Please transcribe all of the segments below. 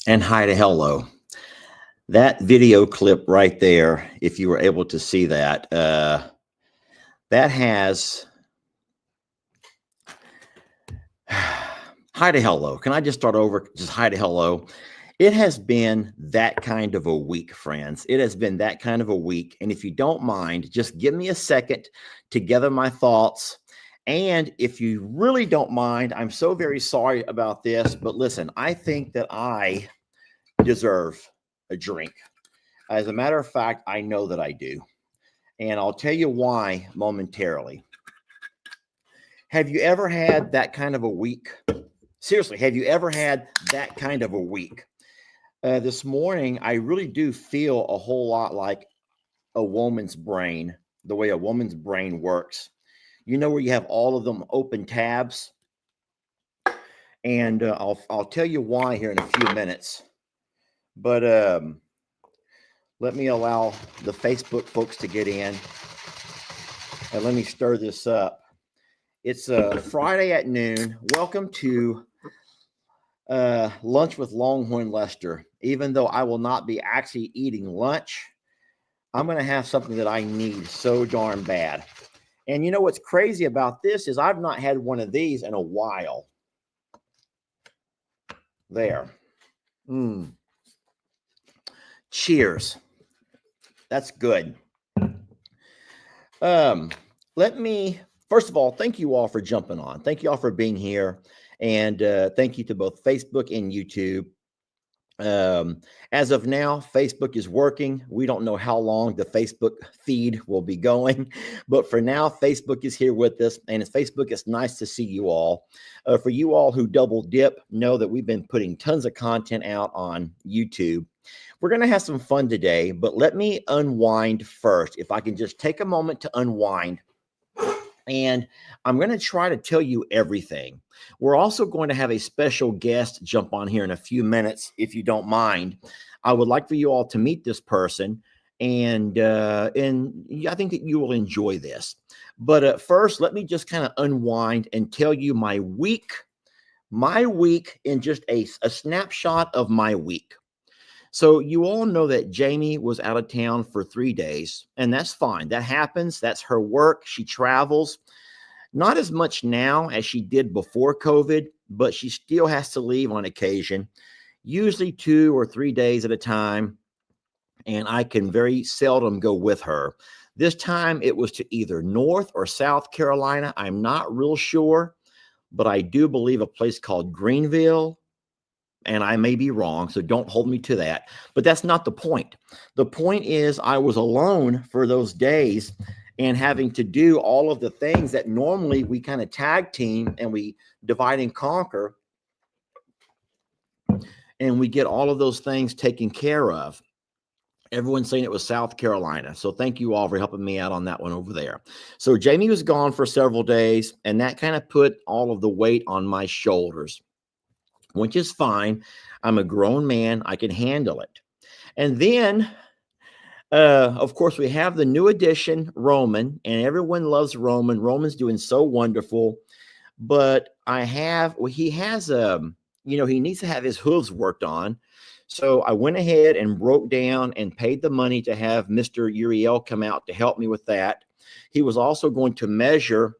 And hi to hello. That video clip right there, if you were able to see that, that has hi to hello. Can I just start over? Just hi to hello. It has been that kind of a week, friends. It has been that kind of a week. And if you don't mind, just give me a second to gather my thoughts. And if you really don't mind, I'm so very sorry about this, but listen, I think that I deserve a drink. As a matter of fact, I know that I do. And I'll tell you why momentarily. Have you ever had that kind of a week? Seriously, have you ever had that kind of a week? This morning, I really do feel a whole lot like a woman's brain, the way a woman's brain works. You know, where you have all of them open tabs. And I'll tell you why here in a few minutes. But let me allow the Facebook folks to get in. And let me stir this up. It's Friday at noon. Welcome to Lunch with Longhorn Lester. Even though I will not be actually eating lunch, I'm going to have something that I need so darn bad. And you know what's crazy about this is I've not had one of these in a while. There. Cheers. That's good. Let me, first of all, thank you all for jumping on. Thank you all for being here. And thank you to both Facebook and YouTube. As of now, Facebook is working. We don't know how long the Facebook feed will be going, but for now, Facebook is here with us. And as Facebook, it's nice to see you all. For you all who double dip, know that we've been putting tons of content out on YouTube. We're going to have some fun today, but let me unwind first. If I can just take a moment to unwind. And I'm going to try to tell you everything. We're also going to have a special guest jump on here in a few minutes, if you don't mind. I would like for you all to meet this person, and I think that you will enjoy this. But first, let me just kind of unwind and tell you my week in just a snapshot of my week. So you all know that Jamie was out of town for 3 days, and that's fine. That happens. That's her work. She travels. Not as much now as she did before COVID, but she still has to leave on occasion, usually 2 or 3 days at a time, and I can very seldom go with her. This time it was to either North or South Carolina. I'm not real sure, but I do believe a place called Greenville. And I may be wrong, so don't hold me to that. But that's not the point. The point is I was alone for those days and having to do all of the things that normally we kind of tag team and we divide and conquer. And we get all of those things taken care of. Everyone's saying it was South Carolina. So thank you all for helping me out on that one over there. So Jamie was gone for several days, and that kind of put all of the weight on my shoulders, which is fine. I'm a grown man. I can handle it. And then, of course, we have the new addition, Roman, and everyone loves Roman. Roman's doing so wonderful. But he needs to have his hooves worked on. So I went ahead and broke down and paid the money to have Mr. Uriel come out to help me with that. He was also going to measure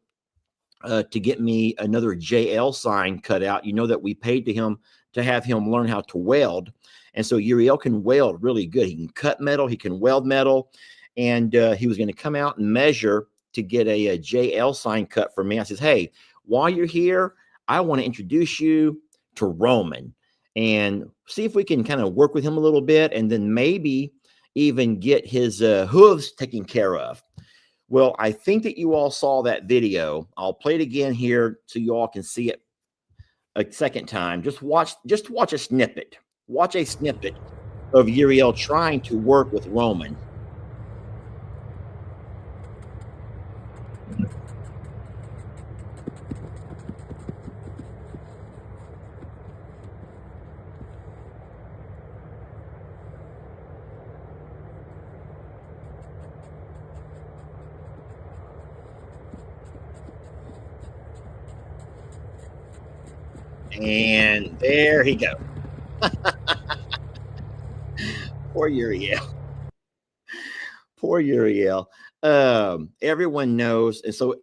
to get me another JL sign cut out. You know that we paid to him to have him learn how to weld. And so Uriel can weld really good. He can cut metal. He can weld metal. And he was going to come out and measure to get a JL sign cut for me. I says, hey, while you're here, I want to introduce you to Roman and see if we can kind of work with him a little bit and then maybe even get his hooves taken care of. Well, I think that you all saw that video. I'll play it again here so you all can see it a second time. Just watch a snippet. Watch a snippet of Uriel trying to work with Roman. And there he goes. Poor Uriel. Poor Uriel. Everyone knows. And so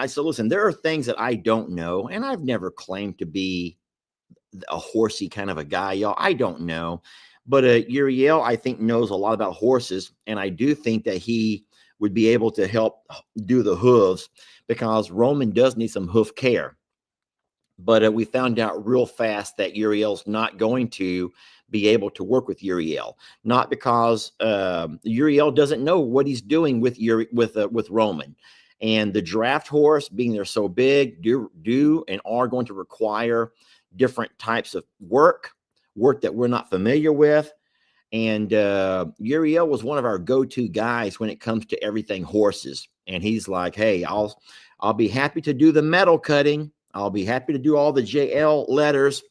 so listen, there are things that I don't know, and I've never claimed to be a horsey kind of a guy, y'all. I don't know. But Uriel, I think, knows a lot about horses. And I do think that he would be able to help do the hooves because Roman does need some hoof care. But we found out real fast that Uriel's not going to be able to work with Uriel, not because Uriel doesn't know what he's doing with Roman, and the draft horse being there so big do and are going to require different types of work that we're not familiar with. And Uriel was one of our go-to guys when it comes to everything horses. And he's like, hey, I'll be happy to do the metal cutting. I'll be happy to do all the JL letters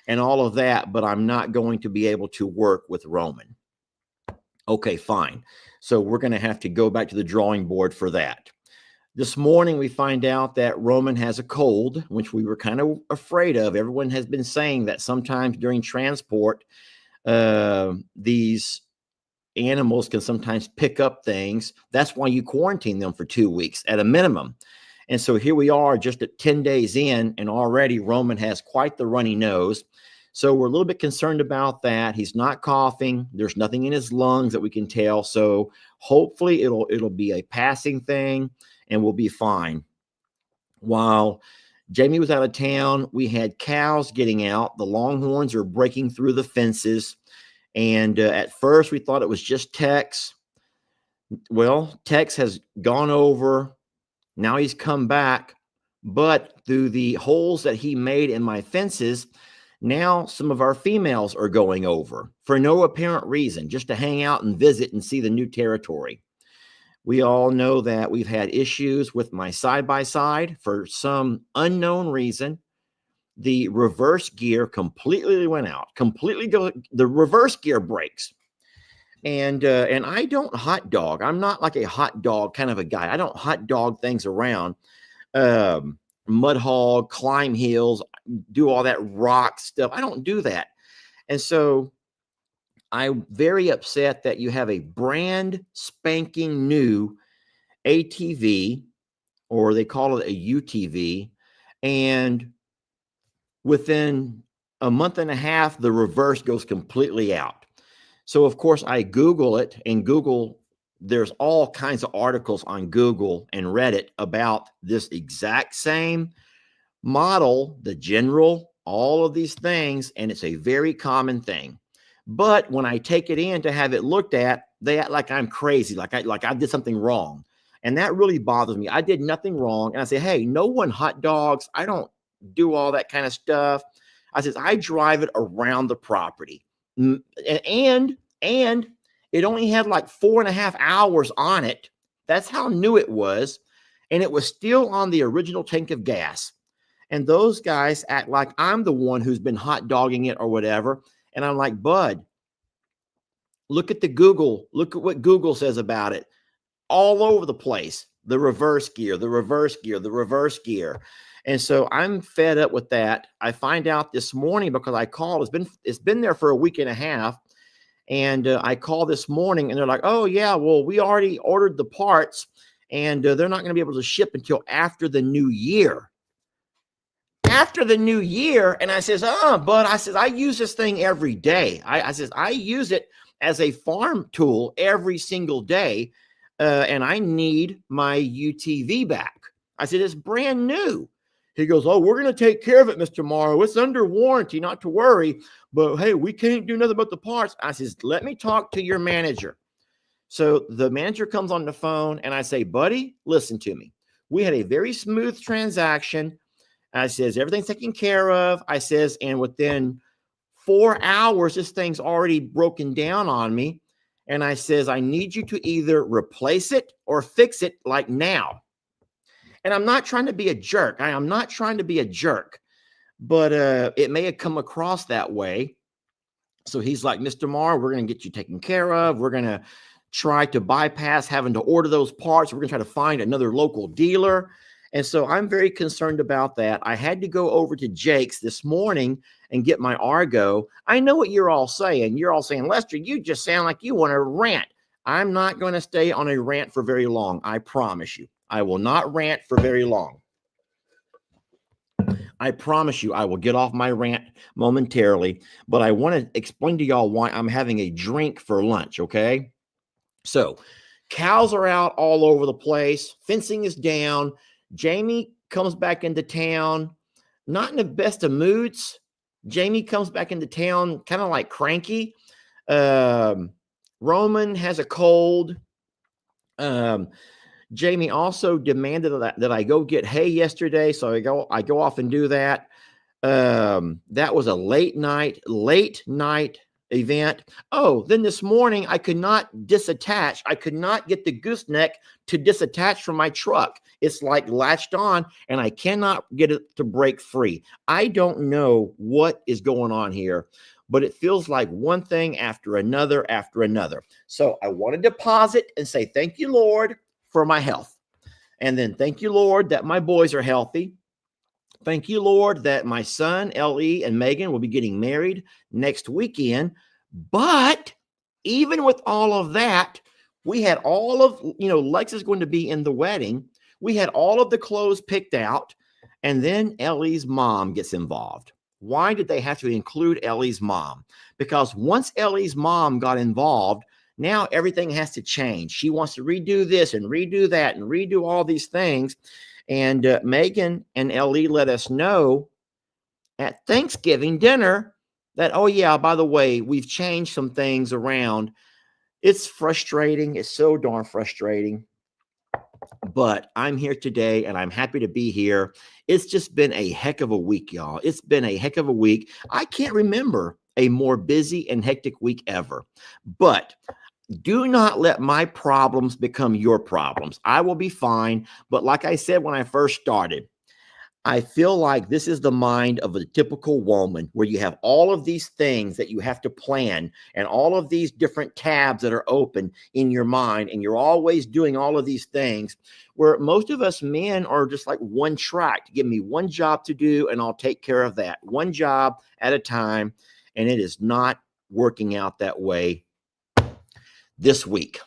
and all of that, but I'm not going to be able to work with Roman. Okay, fine. So we're going to have to go back to the drawing board for that. This morning, we find out that Roman has a cold, which we were kind of afraid of. Everyone has been saying that sometimes during transport, these animals can sometimes pick up things. That's why you quarantine them for 2 weeks at a minimum. And so here we are just at 10 days in, and already Roman has quite the runny nose. So we're a little bit concerned about that. He's not coughing. There's nothing in his lungs that we can tell. So hopefully it'll be a passing thing and we'll be fine. While Jamie was out of town, we had cows getting out. The Longhorns are breaking through the fences. And at first we thought it was just Tex. Well, Tex has gone over. Now he's come back, but through the holes that he made in my fences, now some of our females are going over for no apparent reason, just to hang out and visit and see the new territory. We all know that we've had issues with my side-by-side for some unknown reason. The reverse gear completely went out, the reverse gear breaks. And I don't hot dog. I'm not like a hot dog kind of a guy. I don't hot dog things around. Mud hog, climb hills, do all that rock stuff. I don't do that. And so I'm very upset that you have a brand spanking new ATV, or they call it a UTV, and within a month and a half, the reverse goes completely out. So, of course, I Google it, and there's all kinds of articles on Google and Reddit about this exact same model, the general, all of these things, and it's a very common thing. But when I take it in to have it looked at, they act like I'm crazy, like I did something wrong. And that really bothers me. I did nothing wrong. And I say, hey, no one hot dogs. I don't do all that kind of stuff. I says, I drive it around the property. And it only had like 4.5 hours on it. That's how new it was. And it was still on the original tank of gas. And those guys act like I'm the one who's been hot dogging it or whatever. And I'm like, bud, look at look at what Google says about it. All over the place. The reverse gear, the reverse gear, the reverse gear. And so I'm fed up with that. I find out this morning because I called. It's been there for a week and a half. And I called this morning and they're like, oh, yeah, well, we already ordered the parts and they're not going to be able to ship until after the new year. After the new year. And I says, but I says, I use this thing every day. I says, I use it as a farm tool every single day. And I need my UTV back. I said, it's brand new. He goes, oh, we're going to take care of it, Mr. Morrow. It's under warranty, not to worry. But, hey, we can't do nothing but the parts. I says, let me talk to your manager. So the manager comes on the phone, and I say, buddy, listen to me. We had a very smooth transaction. I says, everything's taken care of. I says, and within 4 hours, this thing's already broken down on me. And I says, I need you to either replace it or fix it like now. And I'm not trying to be a jerk. I am not trying to be a jerk, but it may have come across that way. So he's like, Mr. Marr, we're going to get you taken care of. We're going to try to bypass having to order those parts. We're going to try to find another local dealer. And so I'm very concerned about that. I had to go over to Jake's this morning and get my Argo. I know what you're all saying. You're all saying, Lester, you just sound like you want to rant. I'm not going to stay on a rant for very long. I promise you. I will not rant for very long. I promise you I will get off my rant momentarily, but I want to explain to y'all why I'm having a drink for lunch, okay? So, cows are out all over the place. Fencing is down. Jamie comes back into town, not in the best of moods. Jamie comes back into town kind of like cranky. Roman has a cold. Jamie also demanded that I go get hay yesterday, so I go off and do that. That was a late night event. Oh, then this morning I could not disattach. I could not get the gooseneck to disattach from my truck. It's like latched on and I cannot get it to break free. I don't know what is going on here, but it feels like one thing after another after another. So I want to pause and say, thank you, Lord, for my health. And then thank you, Lord, that my boys are healthy. Thank you, Lord, that my son, L.E. and Megan will be getting married next weekend. But even with all of that, we had all of, Lex is going to be in the wedding. We had all of the clothes picked out. And then Ellie's mom gets involved. Why did they have to include Ellie's mom? Because once Ellie's mom got involved, now everything has to change. She wants to redo this and redo that and redo all these things. And Megan and Ellie let us know at Thanksgiving dinner that, oh, yeah, by the way, we've changed some things around. It's frustrating. It's so darn frustrating. But I'm here today and I'm happy to be here. It's just been a heck of a week, y'all. It's been a heck of a week. I can't remember a more busy and hectic week ever. But do not let my problems become your problems. I will be fine. But like I said when I first started, I feel like this is the mind of a typical woman where you have all of these things that you have to plan and all of these different tabs that are open in your mind. And you're always doing all of these things where most of us men are just like one track. Give me one job to do and I'll take care of that. One job at a time. And it is not working out that way this week.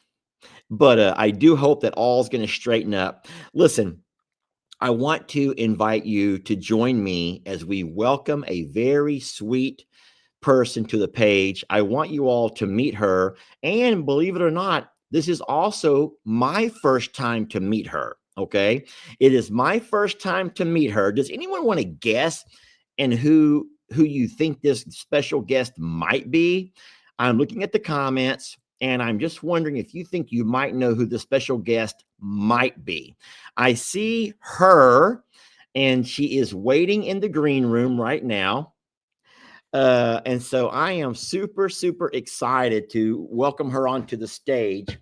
But I do hope that all's going to straighten up. Listen, I want to invite you to join me as we welcome a very sweet person to the page. I want you all to meet her. And believe it or not, this is also my first time to meet her. Okay. It is my first time to meet her. Does anyone want to guess and who you think this special guest might be? I'm looking at the comments. And I'm just wondering if you think you might know who the special guest might be. I see her, and she is waiting in the green room right now. And so I am super, super excited to welcome her onto the stage.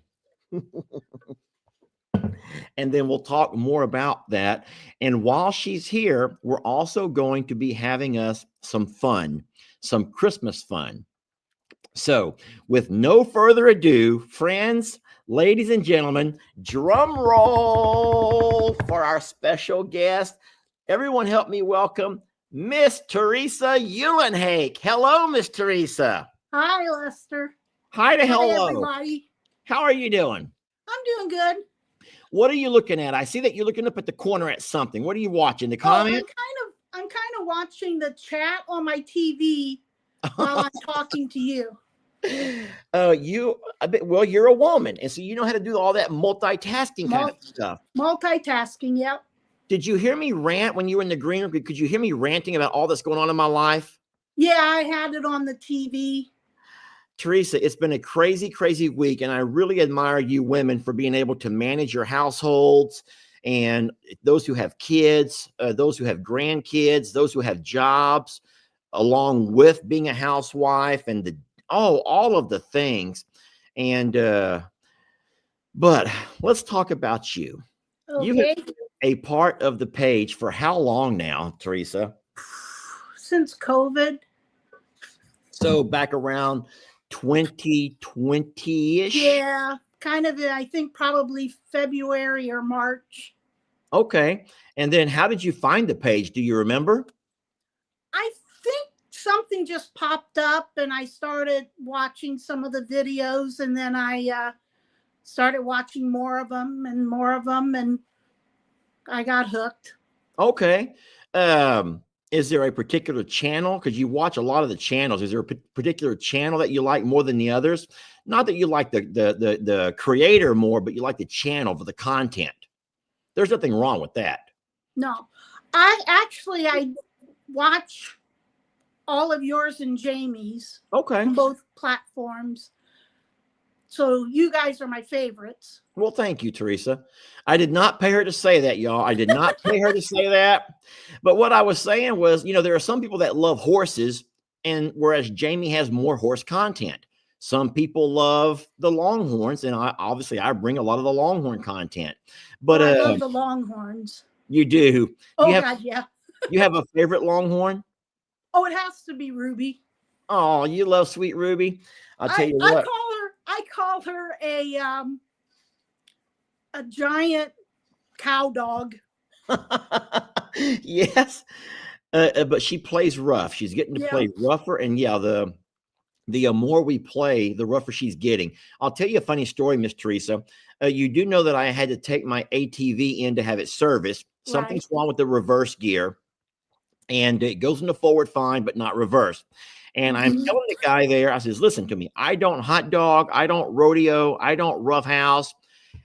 And then we'll talk more about that. And while she's here, we're also going to be having us some fun, some Christmas fun. So, with no further ado, friends, ladies and gentlemen, drum roll for our special guest. Everyone help me welcome Miss Teresa Eulenhake. Hello, Miss Teresa. Hi, Lester. Hi to hello. Everybody. How are you doing? I'm doing good. What are you looking at? I see that you're looking up at the corner at something. What are you watching? The comment? I'm kind of watching the chat on my TV while I'm talking to you. You're a woman, and so you know how to do all that multitasking kind of stuff. Multitasking, yep. Did you hear me rant when you were in the green room? Could you hear me ranting about all that's going on in my life? Yeah, I had it on the TV. Teresa, it's been a crazy, crazy week, and I really admire you women for being able to manage your households, and those who have kids, those who have grandkids, those who have jobs, along with being a housewife and all of the things. And but let's talk about you. Okay. You have been a part of the page for how long now, Teresa? Since COVID. So back around 2020-ish? Yeah, kind of, I think probably February or March. Okay. And then how did you find the page? Do you remember? I think something just popped up and I started watching some of the videos, and then I started watching more of them and more of them, and I got hooked. Okay. Is there a particular channel? Because you watch a lot of the channels. Is there a particular channel that you like more than the others? Not that you like the creator more, but you like the channel for the content. There's nothing wrong with that. No, I watch all of yours and Jamie's Okay. on both platforms. So you guys are my favorites. Well, thank you, Teresa. I did not pay her to say that, y'all. I did not pay her to say that. But what I was saying was, there are some people that love horses, and whereas Jamie has more horse content. Some people love the Longhorns, and I bring a lot of the Longhorn content. But I love the Longhorns. You do. Oh, God, yeah. You have a favorite Longhorn? Oh, it has to be Ruby. Oh, you love sweet Ruby. I'll tell you what. I call her a giant cow dog. Yes. But she plays rough. She's getting to play rougher. And yeah, the more we play, the rougher she's getting. I'll tell you a funny story, Miss Teresa. You do know that I had to take my ATV in to have it serviced. Something's wrong with the reverse gear, and it goes into forward fine, but not reverse. And I'm telling the guy there, I says, listen to me. I don't hot dog. I don't rodeo. I don't roughhouse.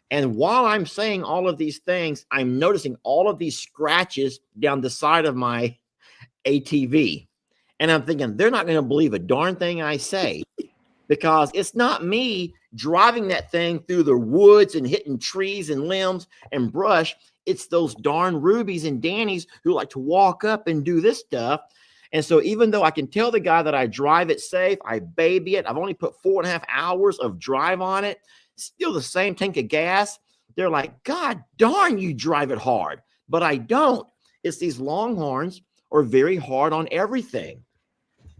And while I'm saying all of these things, I'm noticing all of these scratches down the side of my ATV. And I'm thinking, they're not going to believe a darn thing I say, because it's not me driving that thing through the woods and hitting trees and limbs and brush. It's those darn Rubies and Dannies who like to walk up and do this stuff. And so even though I can tell the guy that I drive it safe, I baby it, I've only put 4.5 hours of drive on it, still the same tank of gas. They're like, God darn, you drive it hard. But I don't. It's these Longhorns are very hard on everything.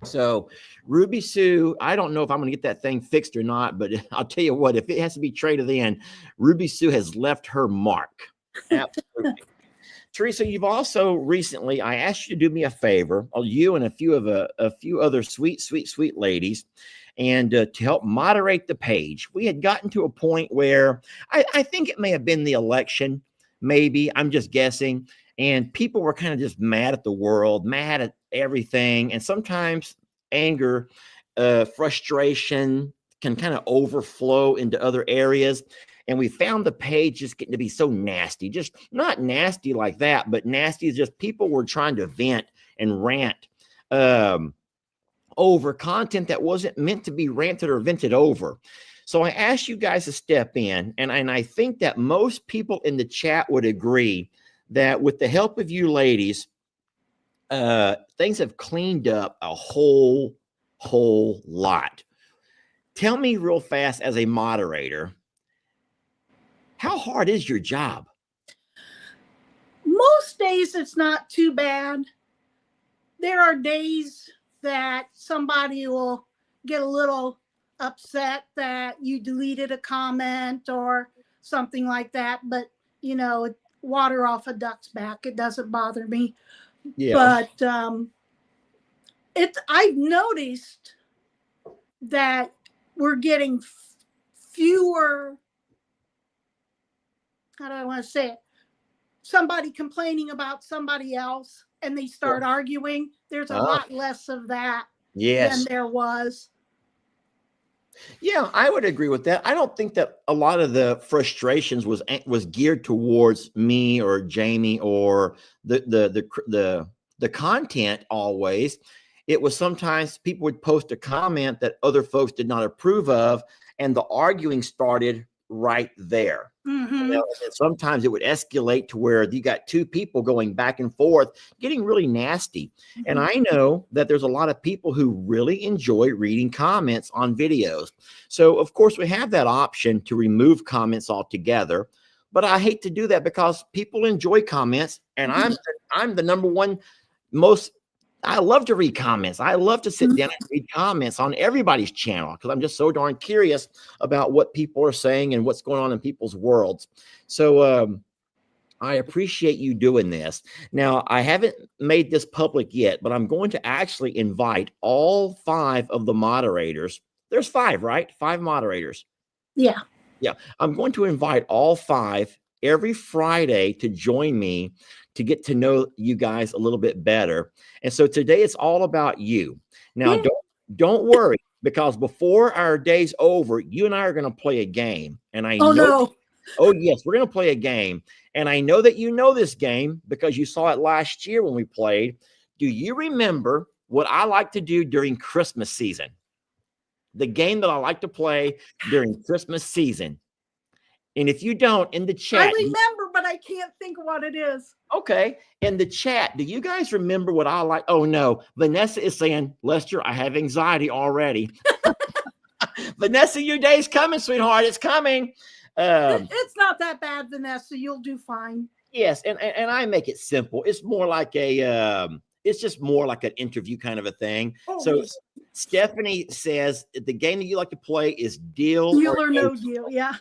So Ruby Sue, I don't know if I'm going to get that thing fixed or not, but I'll tell you what, if it has to be traded in, Ruby Sue has left her mark. Absolutely. Teresa, you've also recently, I asked you to do me a favor, you and a few other sweet ladies, and to help moderate the page. We had gotten to a point where I think it may have been the election, maybe, I'm just guessing, and people were kind of just mad at the world, mad at everything, and sometimes anger, frustration can kind of overflow into other areas. And we found the page just getting to be so nasty, just not nasty like that, but nasty is just people were trying to vent and rant over content that wasn't meant to be ranted or vented over. So I asked you guys to step in, and I think that most people in the chat would agree that with the help of you ladies, things have cleaned up a whole lot. Tell me real fast, as a moderator, how hard is your job? Most days it's not too bad. There are days that somebody will get a little upset that you deleted a comment or something like that, but water off a duck's back. It doesn't bother me. Yeah. But I've noticed that we're getting fewer, how do I want to say it? Somebody complaining about somebody else and they start arguing. There's a lot less of that than there was. Yeah, I would agree with that. I don't think that a lot of the frustrations was geared towards me or Jamie or the content always. It was sometimes people would post a comment that other folks did not approve of, and the arguing started right there. And sometimes it would escalate to where you got two people going back and forth, getting really nasty. And I know that there's a lot of people who really enjoy reading comments on videos. So of course we have that option to remove comments altogether, but I hate to do that because people enjoy comments, and I'm the number one I love to read comments. I love to sit down and read comments on everybody's channel because I'm just so darn curious about what people are saying and what's going on in people's worlds. So I appreciate you doing this. Now, I haven't made this public yet, but I'm going to actually invite all 5 of the moderators. There's 5, right? 5 moderators. Yeah. Yeah. I'm going to invite all 5 every Friday to join me to get to know you guys a little bit better. And so today it's all about you. Now, don't worry, because before our day's over, you and I are going to play a game. And I Oh, know, no. oh, yes, we're going to play a game. And I know that you know this game because you saw it last year when we played. Do you remember what I like to do during Christmas season? The game that I like to play during Christmas season. And if you don't, in the chat. I remember, but I can't think of what it is. Okay. In the chat, do you guys remember what I like? Oh, no. Vanessa is saying, Lester, I have anxiety already. Vanessa, your day's coming, sweetheart. It's coming. It's not that bad, Vanessa. You'll do fine. Yes. And I make it simple. It's more like it's just more like an interview kind of a thing. Oh, So Stephanie says the game that you like to play is deal or no deal. Yeah.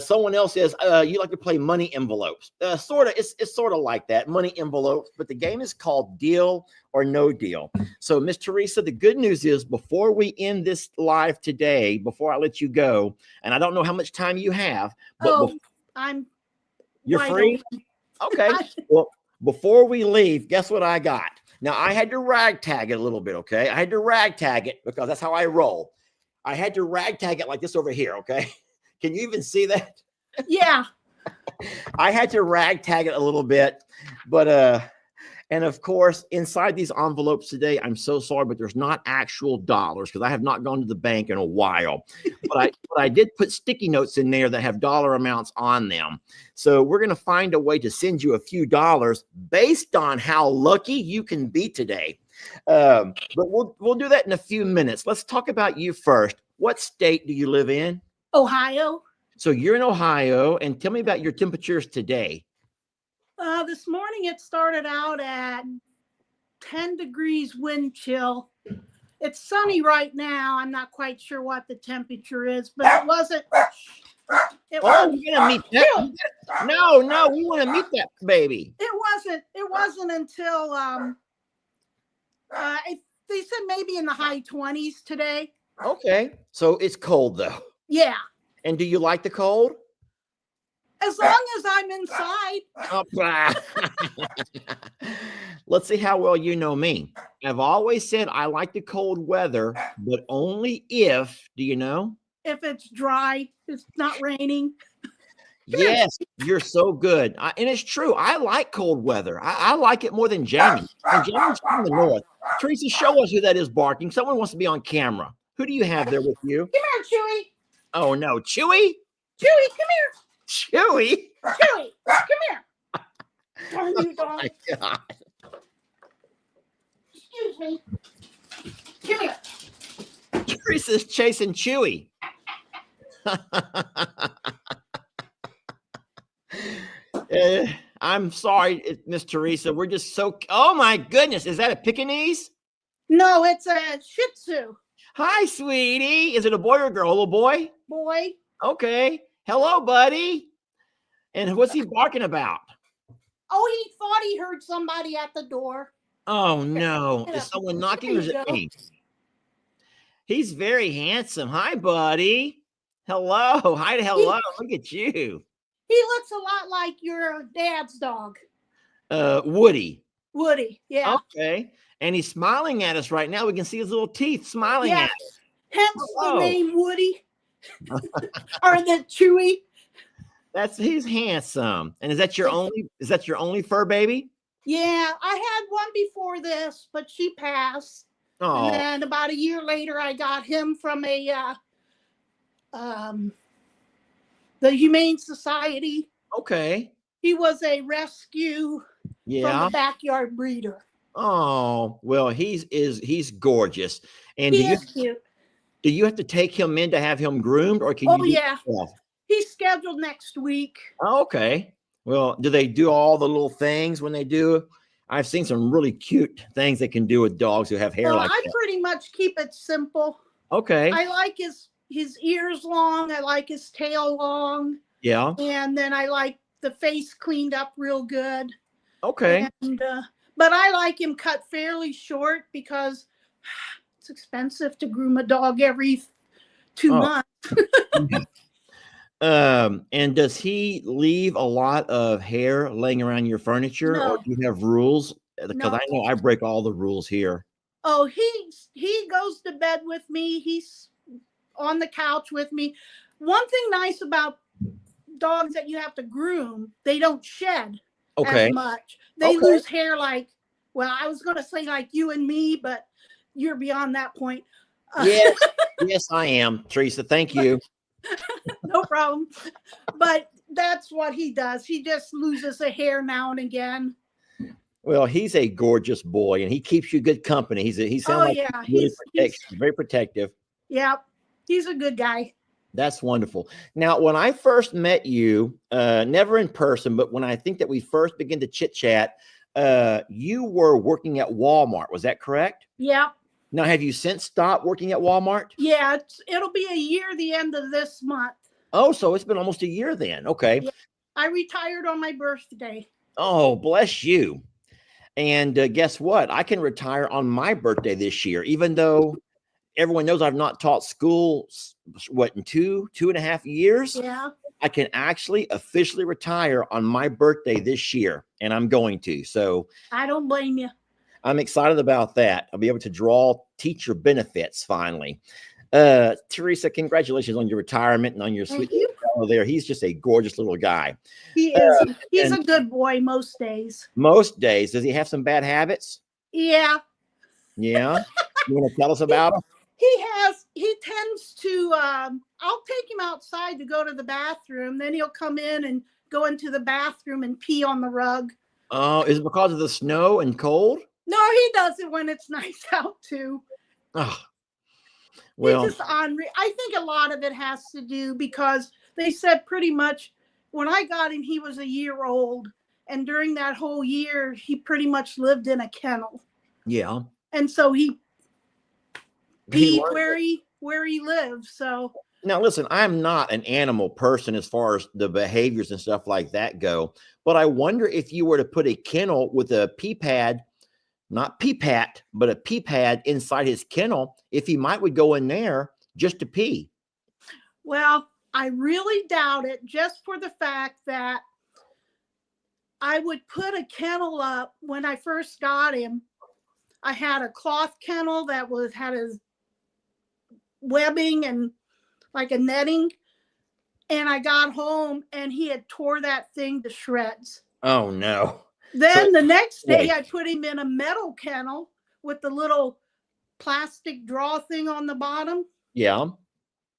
Someone else says you like to play money envelopes. Sort of, it's sort of like that, money envelopes. But the game is called Deal or No Deal. So, Miss Teresa, the good news is before we end this live today, before I let you go, and I don't know how much time you have, but you're free. Okay. Well, before we leave, guess what I got? Now I had to ragtag it a little bit. Okay, I had to ragtag it because that's how I roll. I had to ragtag it like this over here. Okay. Can you even see that? Yeah. I had to ragtag it a little bit, but and of course, inside these envelopes today, I'm so sorry, but there's not actual dollars because I have not gone to the bank in a while. But I did put sticky notes in there that have dollar amounts on them. So we're going to find a way to send you a few dollars based on how lucky you can be today. But we'll do that in a few minutes. Let's talk about you first. What state do you live in? Ohio. So you're in Ohio, and tell me about your temperatures today. This morning it started out at 10 degrees wind chill. It's sunny right now. I'm not quite sure what the temperature is, but it wasn't. We're gonna meet that. No, we want to meet that baby. It wasn't until they said maybe in the high 20s today. Okay, so it's cold though. Yeah. And do you like the cold? As long as I'm inside. Let's see how well you know me. I've always said I like the cold weather, but only if, do you know? If it's dry, it's not raining. Yes, you're so good. And it's true. I like cold weather. I like it more than Jamie. And Jamie's from the north. Teresa, show us who that is barking. Someone wants to be on camera. Who do you have there with you? Come here, Chewy. Oh, no. Chewy? Chewy, come here. Chewy? Chewy, come here. Darn you, dog. Oh, my God. Excuse me. Come here. Teresa's chasing Chewy. I'm sorry, Miss Teresa. We're just so. Oh my goodness, is that a Pekingese? No, it's a Shih Tzu. Hi, sweetie. Is it a boy or a girl? A little boy? Boy. Okay. Hello, buddy. And what's he barking about? Oh, he thought he heard somebody at the door. Oh no! Is someone knocking or is it me? He's very handsome. Hi, buddy. Hello. Hi to hello. Look at you. He looks a lot like your dad's dog. Woody. Woody, yeah. Okay. And he's smiling at us right now. We can see his little teeth smiling at us. Hence the name Woody. Or the Chewy. He's handsome. And is that your only fur baby? Yeah, I had one before this, but she passed. Oh. And then about a year later, I got him from the Humane Society. Okay. He was a rescue from the backyard breeder. Oh, well, he's gorgeous. And he is cute. Do you have to take him in to have him groomed, or can you? Oh, yeah. He's scheduled next week. Oh, okay. Well, do they do all the little things when they do? I've seen some really cute things they can do with dogs who have hair like that. I pretty much keep it simple. Okay. I like his ears long. I like his tail long. Yeah. And then I like the face cleaned up real good. Okay. And but I like him cut fairly short because it's expensive to groom a dog every 2 months. And does he leave a lot of hair laying around your furniture, or No, do you have rules? Because no. I know I break all the rules here. Oh, he goes to bed with me. He's on the couch with me. One thing nice about dogs that you have to groom, they don't shed as Okay. much. They Okay. lose hair like, well, I was going to say like you and me, but you're beyond that point. Yes. Yes, I am, Teresa. Thank you. No problem. But that's what he does. He just loses a hair now and again. Well, he's a gorgeous boy, and he keeps you good company. He sounds Oh like yeah, he really protects you, very protective. yeah, he's a good guy. That's wonderful. Now, when I first met you, never in person, but when I think that we first began to chit chat, you were working at Walmart. Was that correct? Yeah. Now, have you since stopped working at Walmart? Yeah, it'll be a year the end of this month. Oh, so it's been almost a year then. Okay. Yeah, I retired on my birthday. Oh, bless you. And guess what? I can retire on my birthday this year, even though everyone knows I've not taught school, what, in 2.5 years? Yeah. I can actually officially retire on my birthday this year, and I'm going to. So I don't blame you. I'm excited about that. I'll be able to draw teacher benefits finally. Teresa, congratulations on your retirement and on your sweet fellow there. He's just a gorgeous little guy. He is. He's a good boy most days. Most days. Does he have some bad habits? Yeah. Yeah. You want to tell us about him? He tends to, I'll take him outside to go to the bathroom. Then he'll come in and go into the bathroom and pee on the rug. Oh, is it because of the snow and cold? No, he does it when it's nice out too. Oh, well, He's just I think a lot of it has to do because they said pretty much when I got him, he was a year old. And during that whole year, he pretty much lived in a kennel. yeah. And so he peed where he lives. So now listen, I'm not an animal person as far as the behaviors and stuff like that go, but I wonder if you were to put a kennel with a pee pad, not pee pat, but a pee pad inside his kennel, if he would go in there just to pee. Well, I really doubt it, just for the fact that I would put a kennel up when I first got him. I had a cloth kennel that had his webbing and like a netting, and I got home and he had tore that thing to shreds. Oh no. Then the next day I put him in a metal kennel with the little plastic draw thing on the bottom. Yeah.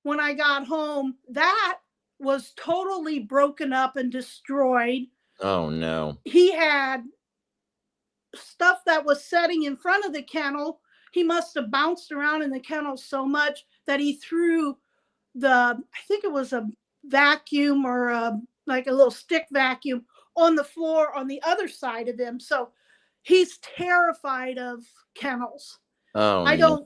When I got home, that was totally broken up and destroyed. Oh no. He had stuff that was setting in front of the kennel. He must have bounced around in the kennel so much that he threw I think it was a vacuum or like a little stick vacuum on the floor on the other side of him. So he's terrified of kennels. Oh, I no.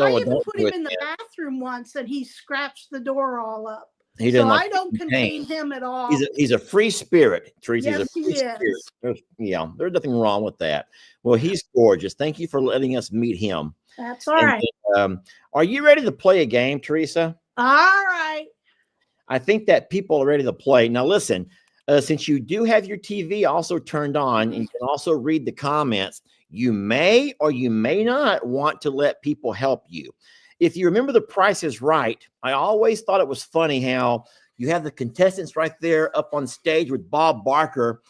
I even put him in the bathroom once and he scratched the door all up. He doesn't I don't contain him at all. He's a free spirit, Teresa. Yes, he's a free spirit. Yeah, there's nothing wrong with that. Well, he's gorgeous. Thank you for letting us meet him. That's all right. Are you ready to play a game, Teresa? All right. I think that people are ready to play. Now, listen, since you do have your TV also turned on, and you can also read the comments, you may or you may not want to let people help you. If you remember The Price is Right, I always thought it was funny how you have the contestants right there up on stage with Bob Barker,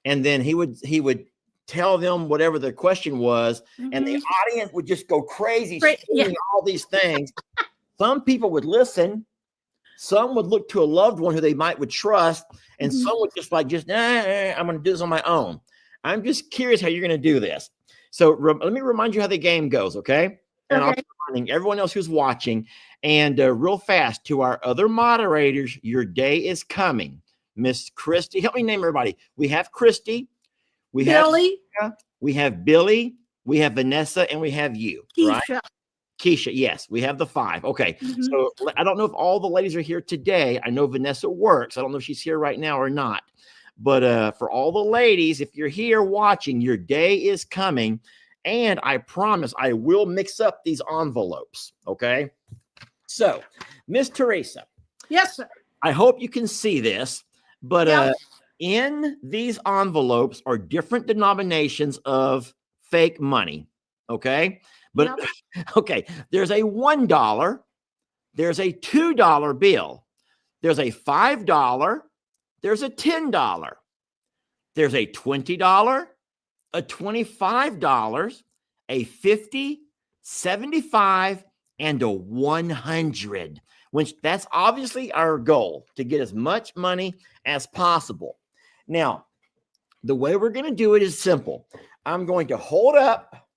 and then he would tell them whatever the question was, and the audience would just go crazy, screaming all these things. Some people would listen. Some would look to a loved one who they would trust, and some would just I'm going to do this on my own. I'm just curious how you're going to do this. So let me remind you how the game goes, okay? And I'm reminding everyone else who's watching. And real fast to our other moderators, your day is coming. Miss Christy, help me name everybody. We have Christy. We Billy. We have Billy. We have Vanessa, and we have you. Keisha. Right? Keisha, yes, we have the 5. Okay, so I don't know if all the ladies are here today. I know Vanessa works. I don't know if she's here right now or not. But for all the ladies, if you're here watching, your day is coming. And I promise I will mix up these envelopes. Okay. So, Miss Teresa. Yes, sir. I hope you can see this, but Yep. in these envelopes are different denominations of fake money. Okay. But okay, there's a $1, there's a $2 bill, there's a $5, there's a $10, there's a $20, a $25, a $50, $75, and a $100. Which that's obviously our goal, to get as much money as possible. Now, the way we're going to do it is simple. I'm going to hold up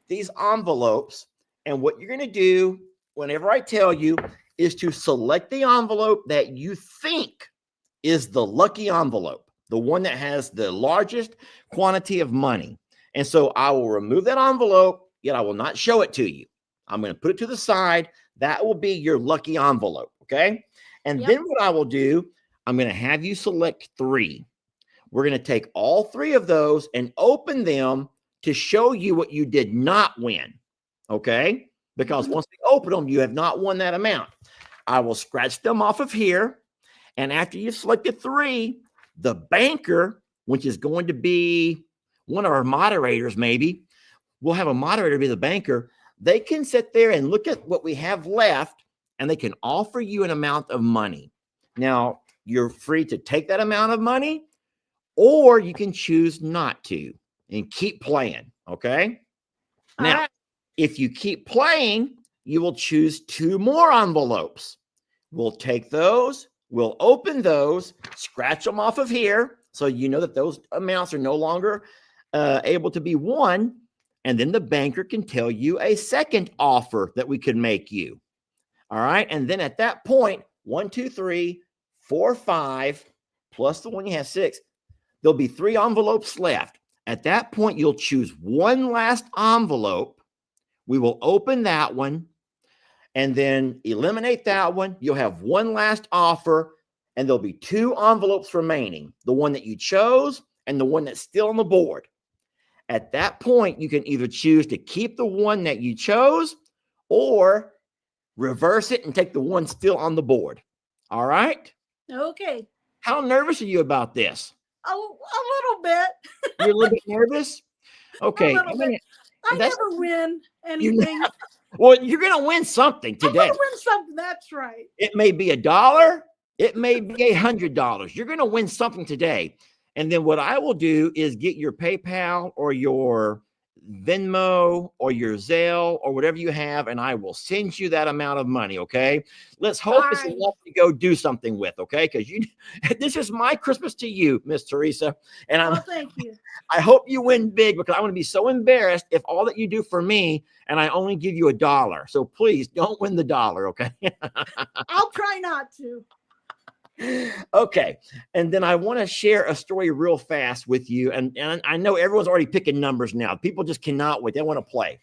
these envelopes, and what you're going to do whenever I tell you is to select the envelope that you think is the lucky envelope, the one that has the largest quantity of money. And so I will remove that envelope, yet I will not show it to you. I'm going to put it to the side. That will be your lucky envelope, okay? And then what I will do, I'm going to have you select 3. We're going to take all 3 of those and open them to show you what you did not win, okay? Because once we open them, you have not won that amount. I will scratch them off of here, and after you've selected 3, the banker, which is going to be one of our moderators maybe, we'll have a moderator be the banker. They can sit there and look at what we have left, and they can offer you an amount of money. Now, you're free to take that amount of money, or you can choose not to and keep playing, okay? Now, if you keep playing, you will choose 2 more envelopes. We'll take those, we'll open those, scratch them off of here, so you know that those amounts are no longer able to be won. And then the banker can tell you a second offer that we could make you. All right. And then at that point, 1, 2, 3, 4, 5, plus the one you have 6, there'll be 3 envelopes left. At that point, you'll choose one last envelope. We will open that one and then eliminate that one. You'll have one last offer, and there'll be 2 envelopes remaining, the one that you chose and the one that's still on the board. At that point, you can either choose to keep the one that you chose or reverse it and take the one still on the board. All right? Okay. How nervous are you about this? A little bit. You're a little bit nervous? Okay. I never win anything. Well, you're going to win something today. I'm going to win something. That's right. It may be $1. It may be $100. You're going to win something today. And then what I will do is get your PayPal or your Venmo or your Zelle or whatever you have, and I will send you that amount of money, okay? Let's hope it's enough to go do something with, okay? Because this is my Christmas to you, Miss Teresa. And thank you. I hope you win big, because I'm going to be so embarrassed if all that you do for me and I only give you $1. So please don't win the $1, okay? I'll try not to. Okay. And then I want to share a story real fast with you. And I know everyone's already picking numbers now. People just cannot wait. They want to play.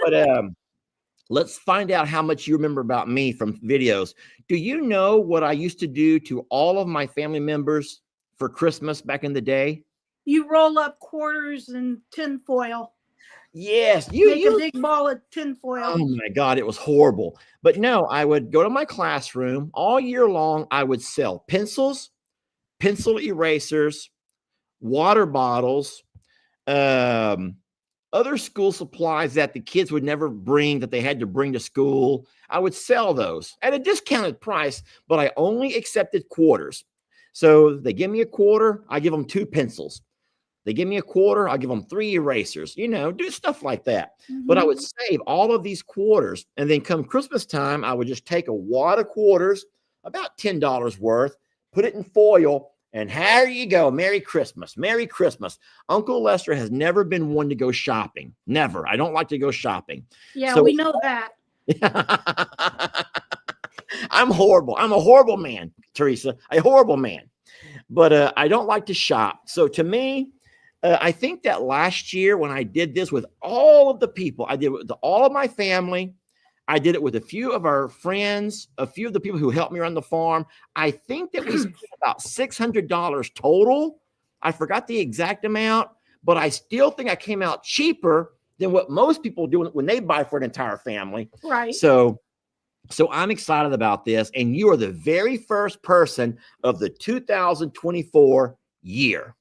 But let's find out how much you remember about me from videos. Do you know what I used to do to all of my family members for Christmas back in the day? You roll up quarters in tinfoil. Yes, make a big ball of tinfoil. Oh my God, it was horrible. But no, I would go to my classroom all year long. I would sell pencils, pencil erasers, water bottles, other school supplies that the kids would never bring, that they had to bring to school. I would sell those at a discounted price, but I only accepted quarters. So they give me a quarter, I give them 2 pencils. They give me a quarter, I'll give them 3 erasers, do stuff like that. Mm-hmm. But I would save all of these quarters. And then come Christmas time, I would just take a wad of quarters, about $10 worth, put it in foil, and here you go. Merry Christmas. Merry Christmas. Uncle Lester has never been one to go shopping. Never. I don't like to go shopping. Yeah, so, we know that. I'm horrible. I'm a horrible man, Teresa. A horrible man. But I don't like to shop. So to me, I think that last year when I did this with all of the people, I did it with all of my family, I did it with a few of our friends, a few of the people who helped me run the farm. I think that we spent about $600 total. I forgot the exact amount, but I still think I came out cheaper than what most people do when they buy for an entire family. Right. So I'm excited about this. And you are the very first person of the 2024 year.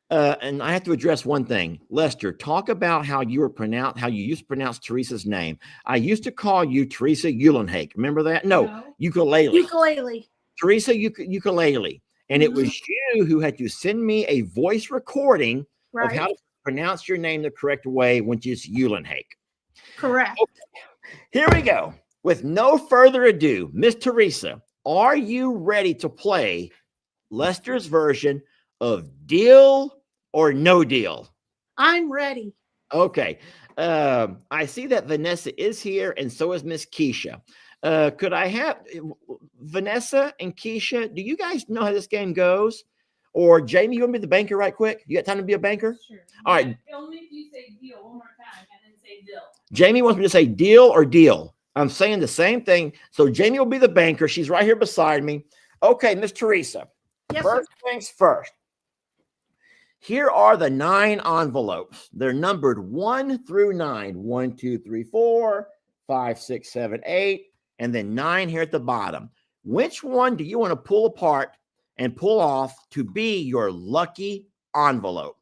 And I have to address one thing. Lester, talk about how you used to pronounce Teresa's name. I used to call you Teresa Eulenhake. Remember that? No. Ukulele. Ukulele. Teresa Ukulele. And it was you who had to send me a voice recording of how to pronounce your name the correct way, which is Eulenhake. Correct. Okay. Here we go. With no further ado, Miss Teresa, are you ready to play Lester's version of Deal or No Deal? I'm ready. Okay. I see that Vanessa is here, and so is Miss Keisha. Could I have Vanessa and Keisha? Do you guys know how this game goes? Or Jamie, you want to be the banker right quick? You got time to be a banker? Sure. All right. Only if you say deal one more time and then say deal. Jamie wants me to say deal or deal. I'm saying the same thing. So Jamie will be the banker. She's right here beside me. Okay, Miss Teresa. Yes, first things first. Here are the 9 envelopes. They're numbered 1 through 9. 1, 2, 3, 4, 5, 6, 7, 8, and then 9 here at the bottom. Which one do you want to pull apart and pull off to be your lucky envelope?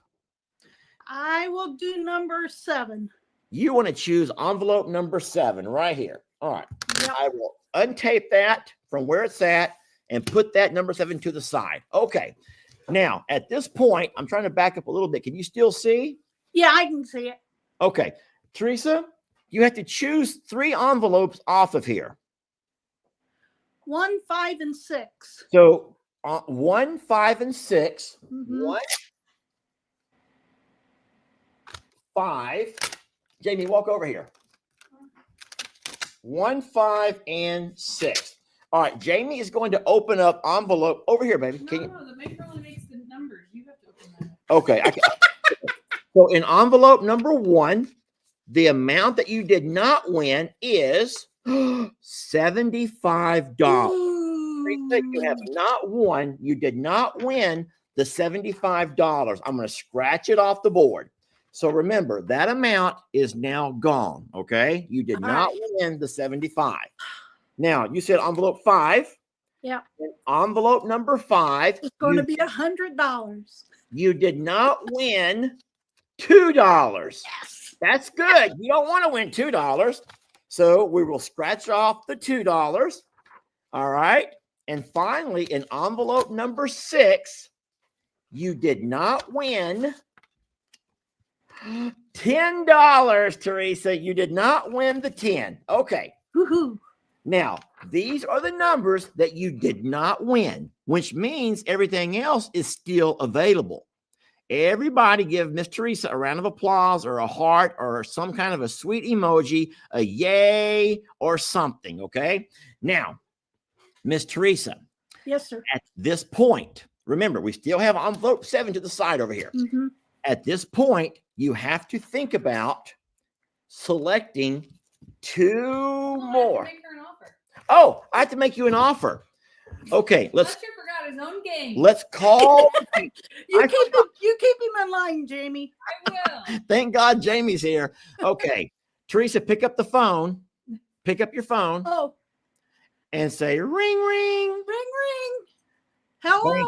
I will do number 7. You want to choose envelope number 7 right here. All right. Yep. I will untape that from where it's at and put that number 7 to the side. Okay. Now, at this point, I'm trying to back up a little bit. Can you still see? Yeah, I can see it. Okay. Teresa, you have to choose 3 envelopes off of here. 1, 5, and 6. So 1, 5, and 6. 1, 5. Jamie, walk over here. 1, 5, and 6. All right, Jamie is going to open up envelope over here, baby. No, the banker only makes the numbers. You have to open that. Okay. So in envelope number 1, the amount that you did not win is $75. Teresa, you have not won. You did not win the $75. I'm going to scratch it off the board. So remember, that amount is now gone, okay? You did not win the 75. Now, you said envelope 5. Yeah. Envelope number 5. It's going to be $100. You did not win $2. Yes. That's good. You don't want to win $2. So we will scratch off the $2. All right. And finally, in envelope number 6, you did not win $10, Teresa. You did not win the 10. Okay. Woohoo. Now, these are the numbers that you did not win, which means everything else is still available. Everybody give Miss Teresa a round of applause or a heart or some kind of a sweet emoji, a yay or something, okay? Now, Miss Teresa. Yes, sir. At this point, remember, we still have envelope 7 to the side over here. At this point, you have to think about selecting 2 more. Make her an offer. Oh, I have to make you an offer. Okay, Lester forgot his own game. let's call. You keep him in line, Jamie. I will. Thank God Jamie's here. Okay, Teresa, pick up the phone. Pick up your phone Oh, and say ring, ring. ring, ring. Hello.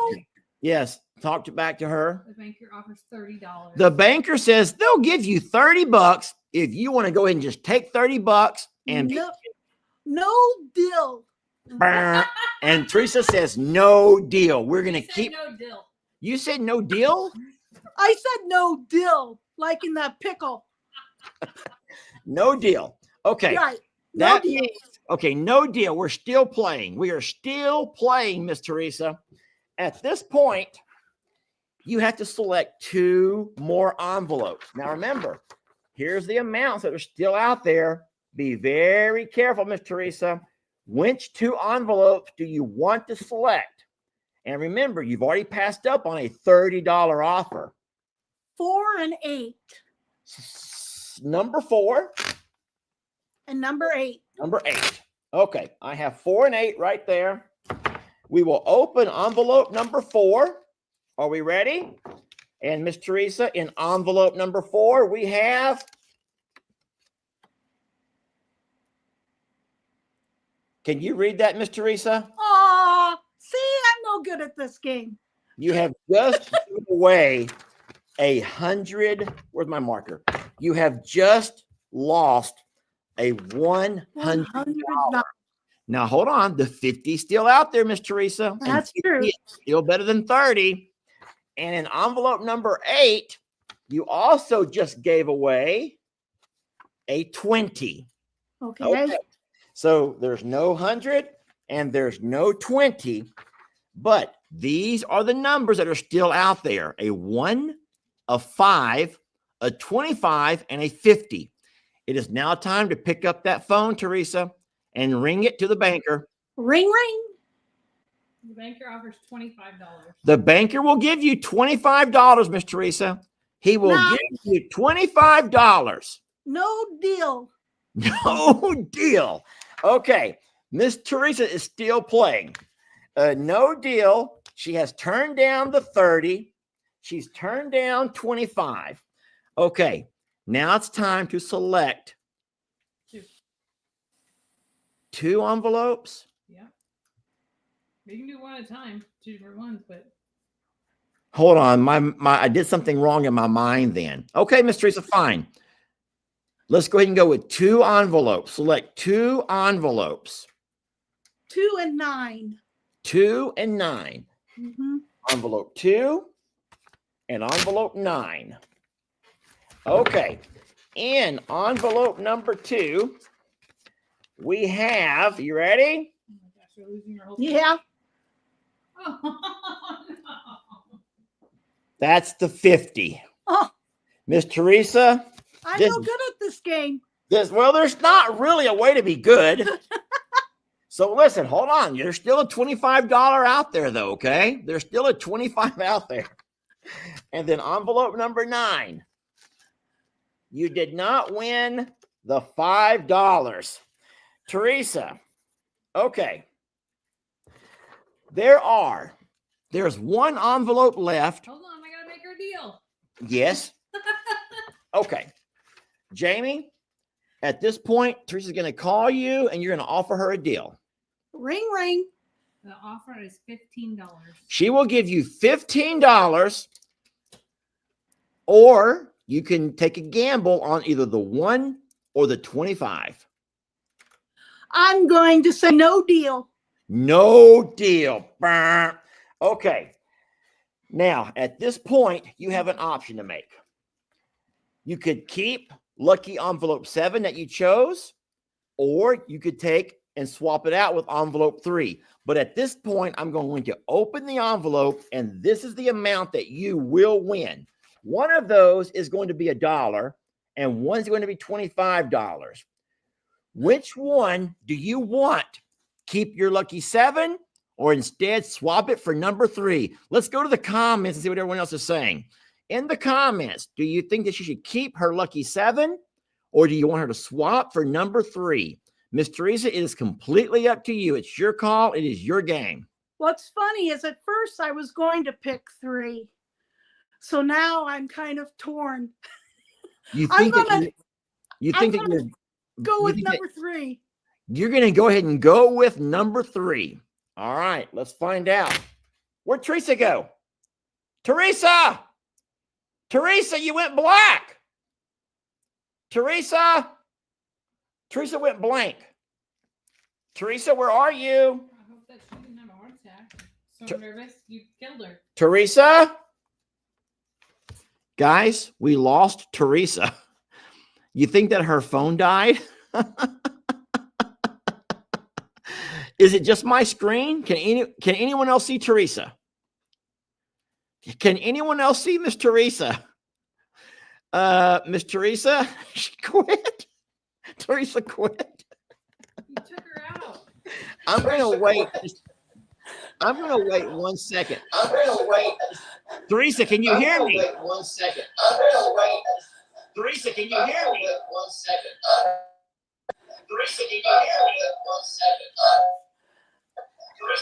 Yes, talk back to her. The banker offers $30. The banker says they'll give you $30 if you want to go ahead and just take $30 and No deal. and Teresa says no deal. We're gonna keep. No deal. You said no deal? I said no deal, like in that pickle. No deal. Okay. Right. No That deal. means, okay, no deal. We're still playing. We are still playing, Miss Teresa. At this point, you have to select 2 more envelopes. Now remember, here's the amounts that are still out there. Be very careful, Miss Teresa. Which 2 envelopes do you want to select? And remember, you've already passed up on a $30 offer. 4 and 8. Number 4. And number 8. Number 8. Okay, I have 4 and 8 right there. We will open envelope number 4. Are we ready? And Miss Teresa, in envelope number 4, we have. Can you read that, Miss Teresa? Oh, see, I'm no good at this game. You have just given away 100. Where's my marker? You have just lost a $100. $100. Now hold on, the 50 still out there, Miss Teresa. That's and true. Is still better than 30. And in envelope number 8, you also just gave away a 20. Okay. So there's no 100 and there's no 20, but these are the numbers that are still out there: a 1, a 5, a 25, and a 50. It is now time to pick up that phone, Teresa, and ring it to the banker. Ring, ring. The banker offers $25. The banker will give you $25, Miss Teresa. He will Now, give you $25. no deal. No deal. Okay, Miss Teresa is still playing. No deal. She has turned down the 30. She's turned down 25. Okay, now it's time to select 2 envelopes. Yeah. We can do one at a time, 2 different ones, but Hold on, I did something wrong in my mind then. Okay, Miss Teresa, fine. Let's go ahead and go with 2 envelopes. Select 2 envelopes. 2 and 9. 2 and 9. Mm-hmm. Envelope 2 and envelope 9. Okay. In envelope number 2, we have, you ready? oh my gosh, you're losing your whole Yeah. Oh, no. That's the 50. Oh, Miss Teresa, I'm This- no good at this game. there's not really a way to be good. So listen, hold on. There's still a $25 out there, though, okay? There's still a 25 out there. And then envelope number 9. You did not win the $5. Teresa, okay. There's 1 envelope left. Hold on, I gotta make her a deal. Yes. Okay. Jamie, at this point, Teresa's going to call you and you're going to offer her a deal. Ring, ring. The offer is $15. She will give you $15, or you can take a gamble on either the 1 or the 25. I'm going to say no deal. No deal. Brr. Okay. Now, at this point, you have an option to make. You could keep lucky envelope 7 that you chose, or you could take and swap it out with envelope 3. But at this point, I'm going to open the envelope, and this is the amount that you will win. One of those is going to be $1, and one's going to be $25. Which one do you want? Keep your lucky 7, or instead swap it for number 3? Let's go to the comments and see what everyone else is saying. In the comments, do you think that she should keep her lucky 7, or do you want her to swap for number 3? Miss Teresa, it is completely up to you. It's your call. It is your game. What's funny is at first I was going to pick 3. So now I'm kind of torn. You I'm think gonna- you're Go with think that- number 3. you're going to go ahead and go with number 3. All right, let's find out. Where'd Teresa go? Teresa! Teresa, you went black. Teresa went blank. Teresa, where are you? I hope that she didn't have a heart attack. So nervous, you killed her. Teresa? Guys, we lost Teresa. You think that her phone died? Is it just my screen? Can anyone else see Teresa? Can anyone else see Miss Teresa? Miss Teresa, she quit. Teresa quit. You took her out. I'm gonna wait. I'm gonna wait 1 second. Teresa, can you hear me? Wait 1 second. Teresa, can you hear me? 1 second.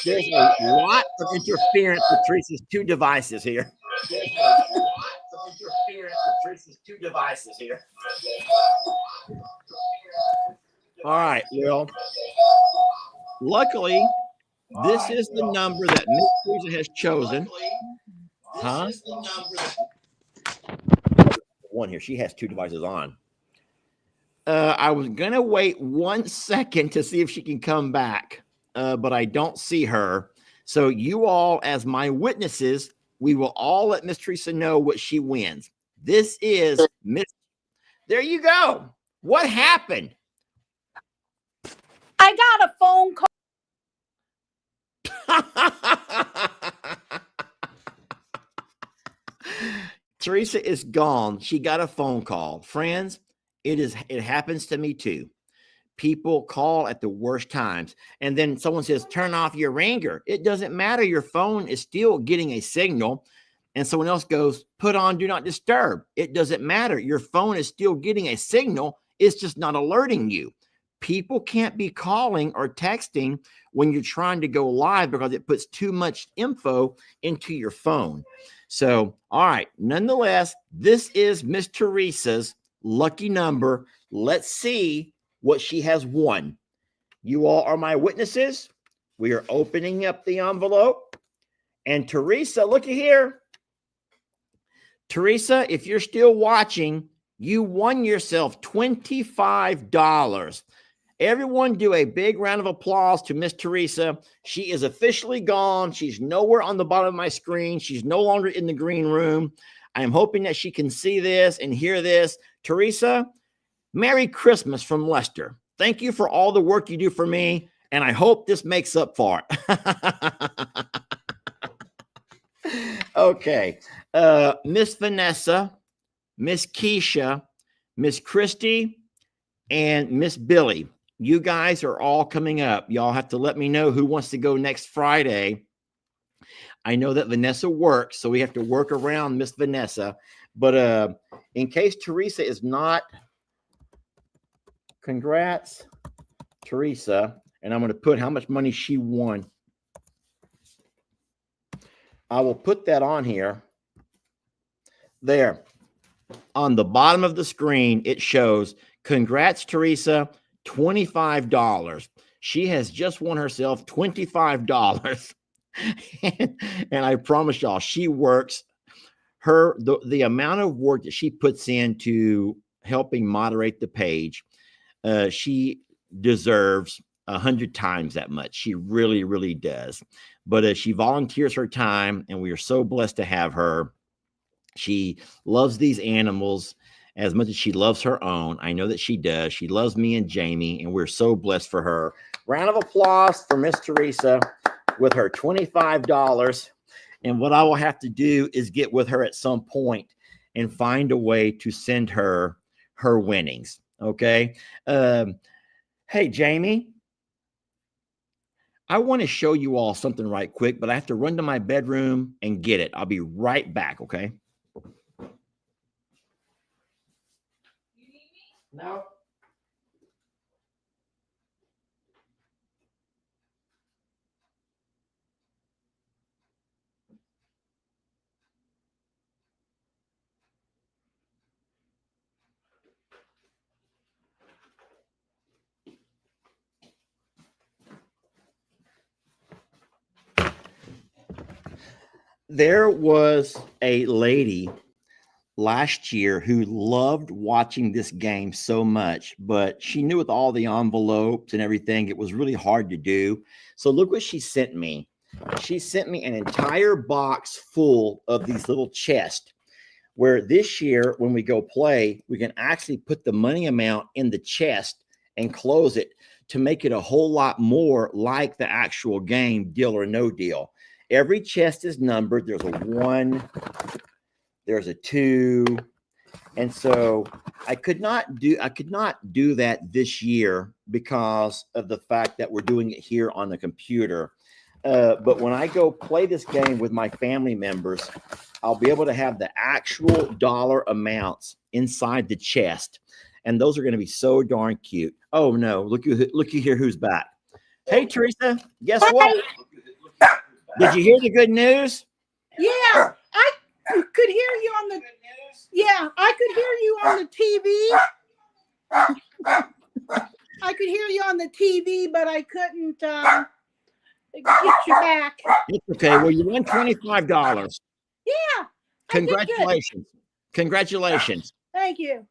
There's a lot of interference with Teresa's two devices here. All right, well, luckily, this is the number that Miss Teresa has chosen. Huh? One here. She has two devices on. I was going to wait 1 second to see if she can come back, but I don't see her. So you all, as my witnesses, we will all let Miss Teresa know what she wins. This is Miss. There you go. What happened? I got a phone call. Teresa is gone. She got a phone call. Friends, it happens to me too. People call at the worst times. And then someone says, turn off your ringer. It doesn't matter. Your phone is still getting a signal. And someone else goes, put on do not disturb. It doesn't matter. Your phone is still getting a signal. It's just not alerting you. People can't be calling or texting when you're trying to go live because it puts too much info into your phone. So, all right, nonetheless, this is Miss Teresa's lucky number. Let's see what she has won. You all are my witnesses. We are opening up the envelope. And Teresa, looky here. Teresa, if you're still watching, you won yourself $25. Everyone do a big round of applause to Miss Teresa. She is officially gone. She's nowhere on the bottom of my screen. She's no longer in the green room. I am hoping that she can see this and hear this. Teresa, Merry Christmas from Lester. Thank you for all the work you do for me, and I hope this makes up for it. Okay. Miss Vanessa, Miss Keisha, Miss Christy, and Miss Billy. You guys are all coming up. Y'all have to let me know who wants to go next Friday. I know that Vanessa works, so we have to work around Miss Vanessa. But in case Teresa is not, congrats, Teresa. And I'm going to put how much money she won. I will put that on here. There. On the bottom of the screen, it shows, congrats, Teresa, $25. She has just won herself $25. and I promise y'all, she works the amount of work that she puts into helping moderate the page. She deserves 100 times that much. She really, really does. But she volunteers her time, and we are so blessed to have her. She loves these animals as much as she loves her own. I know that she does. She loves me and Jamie, and we're so blessed for her. Round of applause for Miss Teresa with her $25. And what I will have to do is get with her at some point and find a way to send her her winnings. Okay. Hey, Jamie, I want to show you all something right quick, but I have to run to my bedroom and get it. I'll be right back. Okay. No. There was a lady last year who loved watching this game so much, but she knew with all the envelopes and everything, it was really hard to do. So look what she sent me. She sent me an entire box full of these little chests where this year, when we go play, we can actually put the money amount in the chest and close it to make it a whole lot more like the actual game, Deal or No Deal. Every chest is numbered. There's a 1, there's a 2. And so I could not do that this year because of the fact that we're doing it here on the computer. But when I go play this game with my family members, I'll be able to have the actual dollar amounts inside the chest. And those are going to be so darn cute. Oh no, look you here who's back. Hey Teresa, guess what? Did you hear the good news? Yeah, I could hear you on the. Yeah, I could hear you on the TV. I could hear you on the TV, but I couldn't get you back. It's okay. Well, you won $25. Yeah. Congratulations. Congratulations. Thank you.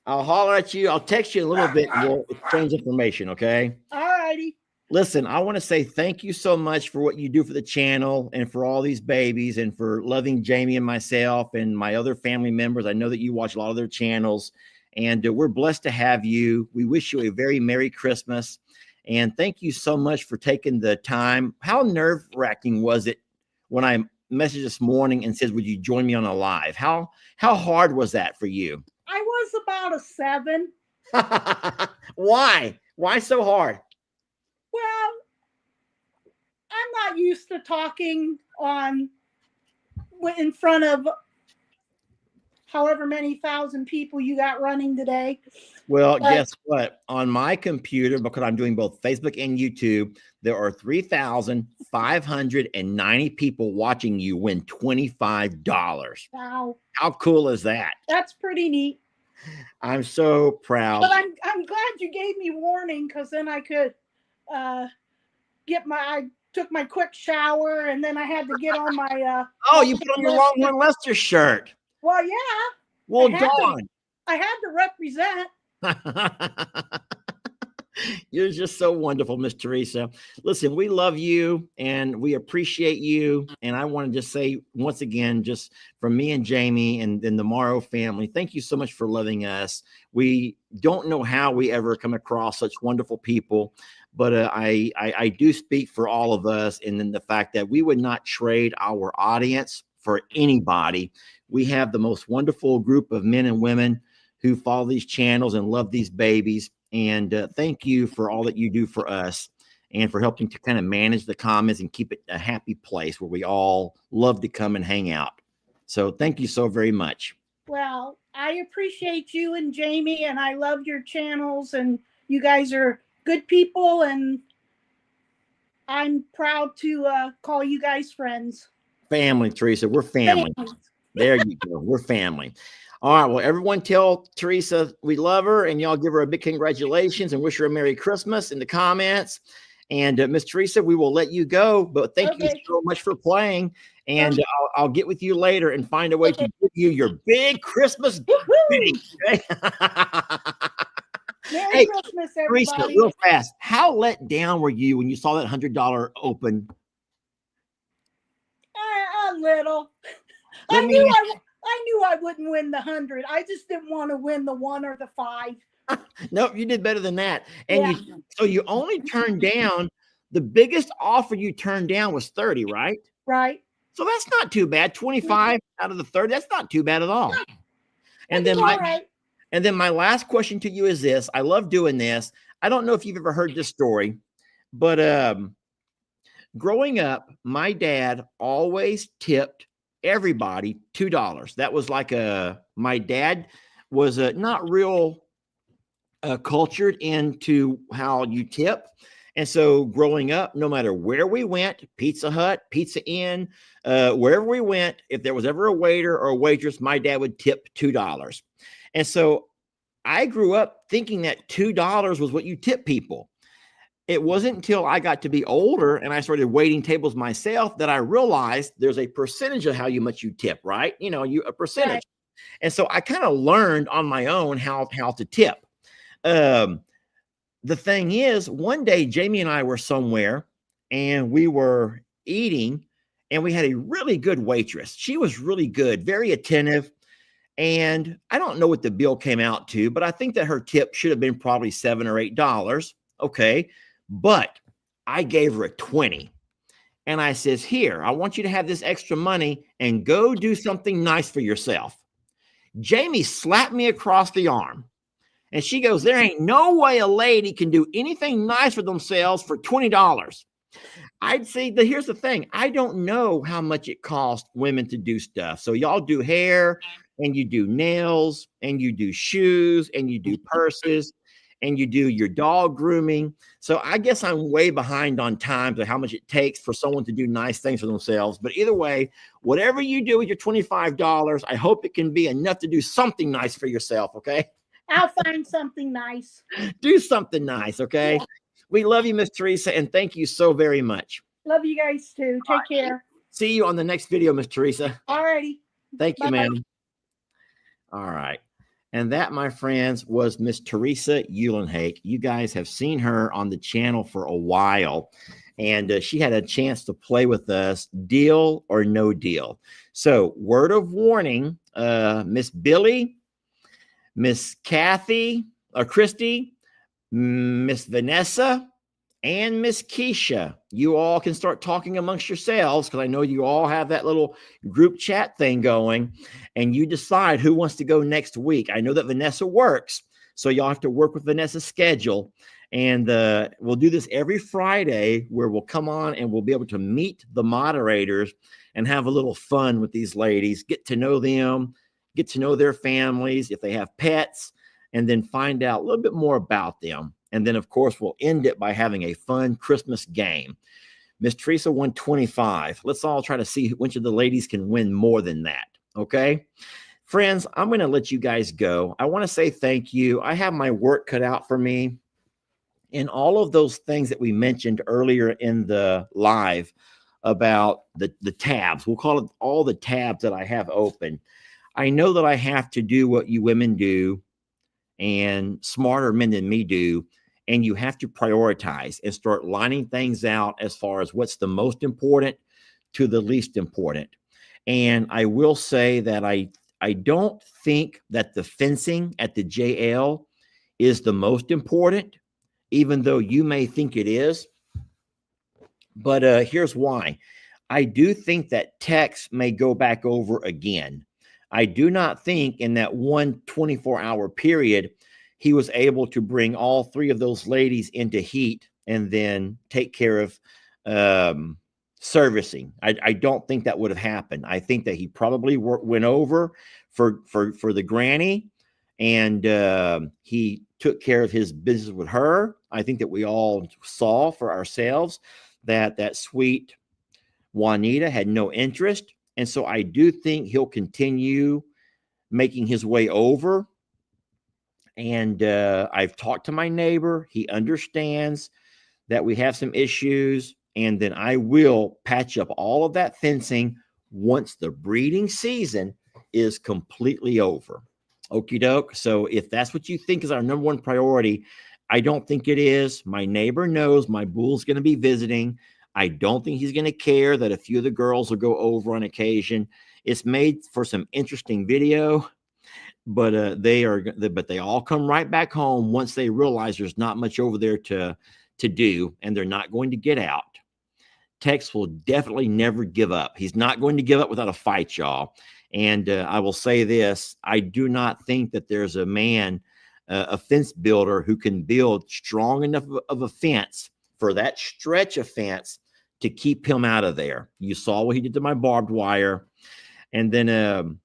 I'll holler at you. I'll text you a little bit and we'll exchange information, okay? All righty. Listen, I want to say thank you so much for what you do for the channel and for all these babies and for loving Jamie and myself and my other family members. I know that you watch a lot of their channels, and we're blessed to have you. We wish you a very Merry Christmas, and thank you so much for taking the time. How nerve-wracking was it when I messaged this morning and said, would you join me on a live? How hard was that for you? I was about a 7. Why? Why so hard? Well, I'm not used to talking in front of however many thousand people you got running today. Well, guess what? On my computer, because I'm doing both Facebook and YouTube, there are 3,590 people watching you win $25. Wow. How cool is that? That's pretty neat. I'm so proud. But I'm glad you gave me warning, because then I could I took my quick shower and then I had to get on my you put on your Longhorn Lester shirt. Well, yeah. Well, darn. I had to represent. You're just so wonderful, Miss Teresa. Listen, we love you and we appreciate you. And I want to just say once again, just from me and Jamie and then the Morrow family, thank you so much for loving us. We don't know how we ever come across such wonderful people, but I do speak for all of us. And then the fact that we would not trade our audience for anybody. We have the most wonderful group of men and women who follow these channels and love these babies. And thank you for all that you do for us and for helping to kind of manage the comments and keep it a happy place where we all love to come and hang out. So thank you so very much. Well, I appreciate you and Jamie, and I love your channels, and you guys are good people, and I'm proud to call you guys friends. Family, Teresa. We're family. There you go. We're family. All right. Well, everyone tell Teresa we love her, and y'all give her a big congratulations and wish her a Merry Christmas in the comments. And Miss Teresa, we will let you go, but thank you so much for playing. And I'll get with you later and find a way to give you your big Christmas goodie. Okay? Merry Christmas, everybody. Teresa, real fast. How let down were you when you saw that $100 open? A little. I knew I wouldn't win the 100. I just didn't want to win the 1 or the 5. No, you did better than that. And so you only turned down, the biggest offer you turned down was 30, right? Right. So that's not too bad. 25 out of the 30, that's not too bad at all. And then my last question to you is this. I love doing this. I don't know if you've ever heard this story, but growing up, my dad always tipped everybody $2. That was like my dad was not real cultured into how you tip. And so growing up, no matter where we went, Pizza Hut, Pizza Inn, wherever we went, if there was ever a waiter or a waitress, my dad would tip $2. And so I grew up thinking that $2 was what you tip people. It wasn't until I got to be older and I started waiting tables myself that I realized there's a percentage of how much you tip, right? You know, a percentage. Right. And so I kind of learned on my own how to tip. The thing is, one day Jamie and I were somewhere and we were eating and we had a really good waitress. She was really good, very attentive. And I don't know what the bill came out to, but I think that her tip should have been probably $7 or $8. Okay. But I gave her a 20 and I says, here, I want you to have this extra money and go do something nice for yourself. Jamie slapped me across the arm and she goes, there ain't no way a lady can do anything nice for themselves for $20. I'd say that here's the thing. I don't know how much it costs women to do stuff. So y'all do hair, and you do nails, and you do shoes, and you do purses, and you do your dog grooming. So I guess I'm way behind on time to how much it takes for someone to do nice things for themselves. But either way, whatever you do with your $25, I hope it can be enough to do something nice for yourself. Okay. I'll find something nice. Do something nice. Okay. Yeah. We love you, Miss Teresa, and thank you so very much. Love you guys too. Take care. See you on the next video, Miss Teresa. All righty. Thank you, Bye-bye. ma'am. All right. And that, my friends, was Miss Teresa Eulenhake. You guys have seen her on the channel for a while, and she had a chance to play with us, deal or no deal. So, word of warning, Miss Billy, Miss Kathy, or Christy, Miss Vanessa, and Miss Keisha, you all can start talking amongst yourselves, because I know you all have that little group chat thing going, and you decide who wants to go next week. I know that Vanessa works, so y'all have to work with Vanessa's schedule, and we'll do this every Friday, where we'll come on and we'll be able to meet the moderators and have a little fun with these ladies, get to know them, get to know their families, if they have pets, and then find out a little bit more about them. And then, of course, we'll end it by having a fun Christmas game. Miss Teresa won 25. Let's all try to see which of the ladies can win more than that. Okay? Friends, I'm going to let you guys go. I want to say thank you. I have my work cut out for me. And all of those things that we mentioned earlier in the live about the tabs, we'll call it all the tabs that I have open. I know that I have to do what you women do and smarter men than me do. And you have to prioritize and start lining things out as far as what's the most important to the least important. And I will say that I don't think that the fencing at the JL is the most important, even though you may think it is. But here's why. I do think that Tex may go back over again. I do not think in that 24-hour period he was able to bring all three of those ladies into heat and then take care of servicing. I don't think that would have happened. I think that he probably went over for the granny, and he took care of his business with her. I think that we all saw for ourselves that sweet Juanita had no interest. And so I do think he'll continue making his way over. And I've talked to my neighbor. He understands that we have some issues. And then I will patch up all of that fencing once the breeding season is completely over. Okie doke. So if that's what you think is our number one priority, I don't think it is. My neighbor knows my bull's going to be visiting. I don't think he's going to care that a few of the girls will go over on occasion. It's made for some interesting video. But they all come right back home once they realize there's not much over there to do, and they're not going to get out. Tex will definitely never give up. He's not going to give up without a fight, y'all. And I will say this: I do not think that there's a man, a fence builder, who can build strong enough of a fence for that stretch of fence to keep him out of there. You saw what he did to my barbed wire, and then.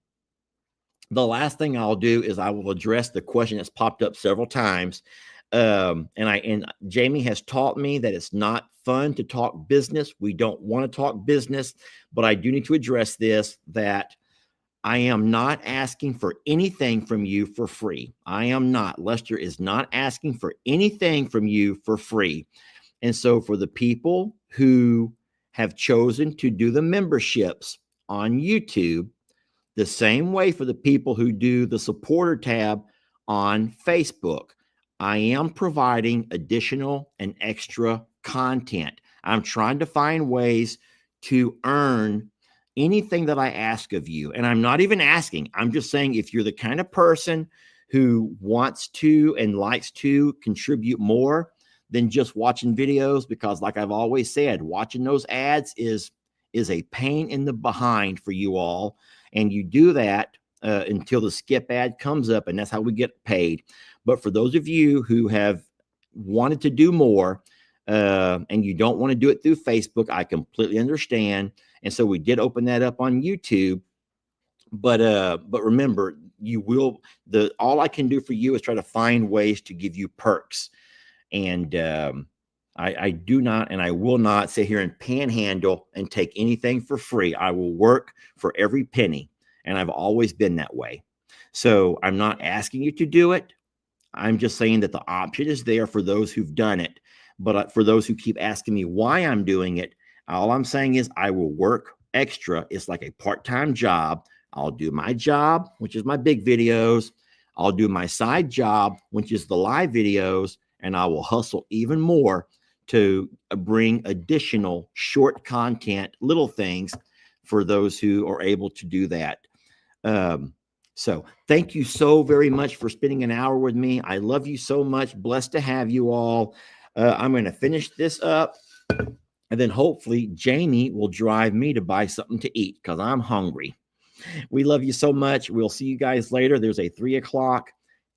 The last thing I'll do is I will address the question that's popped up several times. And Jamie has taught me that it's not fun to talk business. We don't want to talk business, but I do need to address this, that I am not asking for anything from you for free. I am not. Lester is not asking for anything from you for free. And so for the people who have chosen to do the memberships on YouTube, the same way for the people who do the supporter tab on Facebook, I am providing additional and extra content. I'm trying to find ways to earn anything that I ask of you. And I'm not even asking. I'm just saying, if you're the kind of person who wants to and likes to contribute more than just watching videos, because like I've always said, watching those ads is a pain in the behind for you all. And you do that until the skip ad comes up, and that's how we get paid. But for those of you who have wanted to do more and you don't want to do it through Facebook, I completely understand. And so we did open that up on YouTube. but remember, you will, all I can do for you is try to find ways to give you perks. And I do not, and I will not sit here and panhandle and take anything for free. I will work for every penny, and I've always been that way. So I'm not asking you to do it. I'm just saying that the option is there for those who've done it. But for those who keep asking me why I'm doing it, all I'm saying is I will work extra. It's like a part-time job. I'll do my job, which is my big videos. I'll do my side job, which is the live videos, and I will hustle even more to bring additional short content, little things for those who are able to do that. So thank you so very much for spending an hour with me. I love you so much. Blessed to have you all. I'm going to finish this up, and then hopefully Jamie will drive me to buy something to eat because I'm hungry. We love you so much. We'll see you guys later. There's a 3 o'clock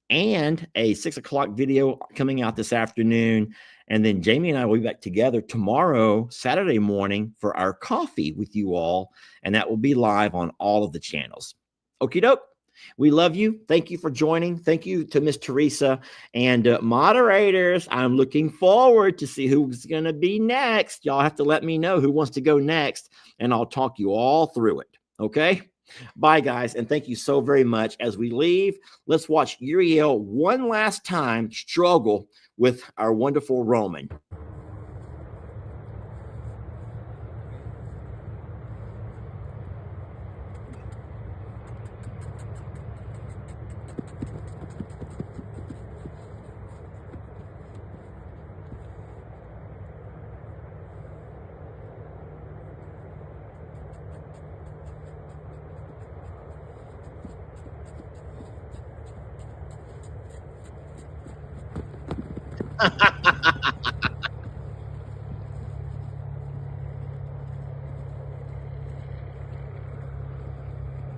and a 6 o'clock video coming out this afternoon. And then Jamie and I will be back together tomorrow, Saturday morning, for our coffee with you all. And that will be live on all of the channels. Okie doke. We love you. Thank you for joining. Thank you to Miss Teresa and moderators. I'm looking forward to see who's going to be next. Y'all have to let me know who wants to go next, and I'll talk you all through it. Okay? Bye, guys, and thank you so very much. As we leave, let's watch Uriel one last time struggle with our wonderful Roman.